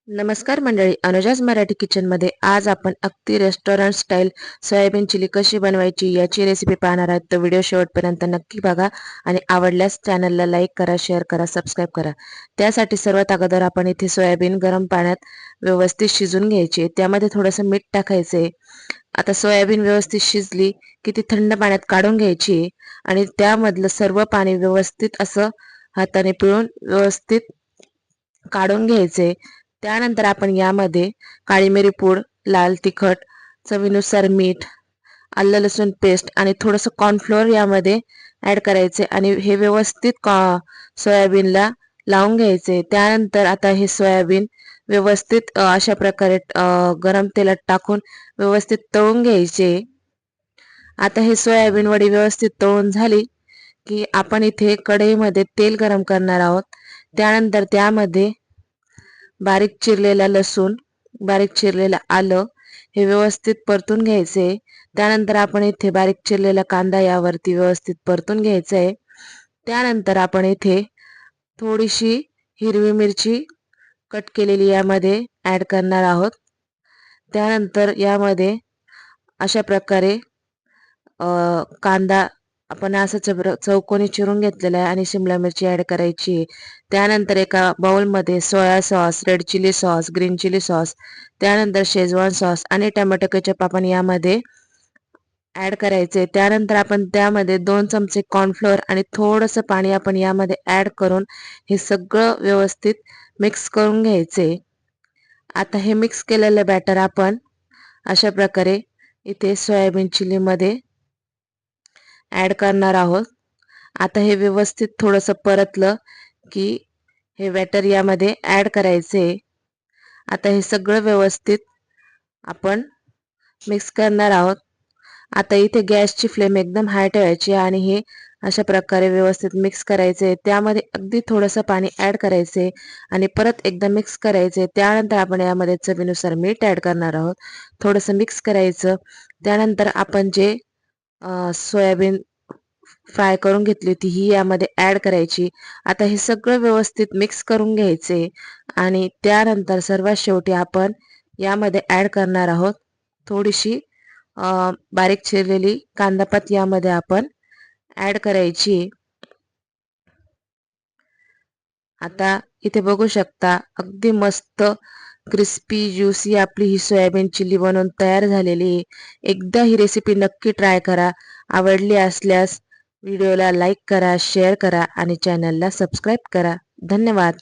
नमस्कार मंडळी, अनुजाज मराठी किचन मध्ये आज आपण अगदी रेस्टॉरंट स्टाईल सोयाबीन चिली कशी बनवायची याची रेसिपी पाहणार आहोत. तो व्हिडिओ शेवटपर्यंत नक्की बघा आणि आवडल्यास चॅनलला लाईक करा, शेअर करा, सबस्क्राईब करा. त्यासाठी सर्वात अगोदर आपण इथे सोयाबीन गरम पाण्यात व्यवस्थित शिजून घ्यायचे. त्यामध्ये थोडंसं मीठ टाकायचे. आता सोयाबीन व्यवस्थित शिजली की ती थंड पाण्यात काढून घ्यायची आणि त्यामधलं सर्व पाणी व्यवस्थित असं हाताने पिळून व्यवस्थित काढून घ्यायचे. त्यानंतर आपण यामध्ये काळी मिरी पूड, लाल तिखट, चवीनुसार मीठ, आलं लसूण पेस्ट आणि थोडंसं कॉर्नफ्लोअर यामध्ये ॲड करायचे आणि हे व्यवस्थित सोयाबीनला लावून घ्यायचे. त्यानंतर आता हे सोयाबीन व्यवस्थित अशा प्रकारे गरम तेलात टाकून व्यवस्थित तळून घ्यायचे. आता हे सोयाबीन वडी व्यवस्थित तळून झाली की आपण इथे कढईमध्ये तेल गरम करणार आहोत. त्यानंतर त्यामध्ये बारीक चिरलेला लसूण, बारीक चिरलेलं आलं हे व्यवस्थित परतून घ्यायचे. त्यानंतर आपण इथे बारीक चिरलेला कांदा यावरती व्यवस्थित परतून घ्यायचा आहे. त्यानंतर आपण इथे थोडीशी हिरवी मिरची कट केलेली यामध्ये ॲड करणार आहोत. त्यानंतर यामध्ये अशा प्रकारे कांदा आपण असं चौकोनी चिरून घेतलेला आहे आणि शिमला मिरची ॲड करायची. त्यानंतर एका बाउलमध्ये soya sauce, red chilli sauce, green chilli sauce, त्यानंतर शेजवान सॉस आणि टोमॅटो केचप आपण यामध्ये ॲड करायचे. त्यानंतर आपण त्यामध्ये 2 चमचे कॉर्नफ्लोअर आणि थोडंसं पाणी आपण यामध्ये ॲड करून हे सगळं व्यवस्थित मिक्स करून घ्यायचे. आता हे मिक्स केलेलं बॅटर आपण अशा प्रकारे इथे सोयाबीन चिलीमध्ये ॲड करणार आहोत. आता हे व्यवस्थित थोडंसं परतलं की हे बॅटर यामध्ये ॲड करायचे. आता हे सगळं व्यवस्थित आपण मिक्स करणार आहोत. आता इथे गॅसची फ्लेम एकदम हाय ठेवायची आणि हे अशा प्रकारे व्यवस्थित मिक्स करायचे. त्यामध्ये अगदी थोडंसं पाणी ॲड करायचे आणि परत एकदा मिक्स करायचे. त्यानंतर आपण यामध्ये चवीनुसार मीठ ॲड करणार आहोत. थोडंसं मिक्स करायचं. त्यानंतर आपण जे सोयाबीन फ्राय करून घेतली होती ही यामध्ये ॲड करायची. आता हे सगळं व्यवस्थित मिक्स करून घ्यायचे आणि त्यानंतर सर्वात शेवटी आपण यामध्ये ॲड करणार आहोत थोडीशी बारीक चिरलेली कांदापात यामध्ये आपण ॲड करायची. आता इथे बघू शकता अगदी मस्त क्रिस्पी ज्युसी आपली ही सोयाबीन चिल्ली बनवून तयार झालेली आहे. एकदा ही रेसिपी नक्की ट्राय करा. आवडली असल्यास व्हिडिओला लाईक करा, शेअर करा आणि चॅनलला सबस्क्राईब करा. धन्यवाद.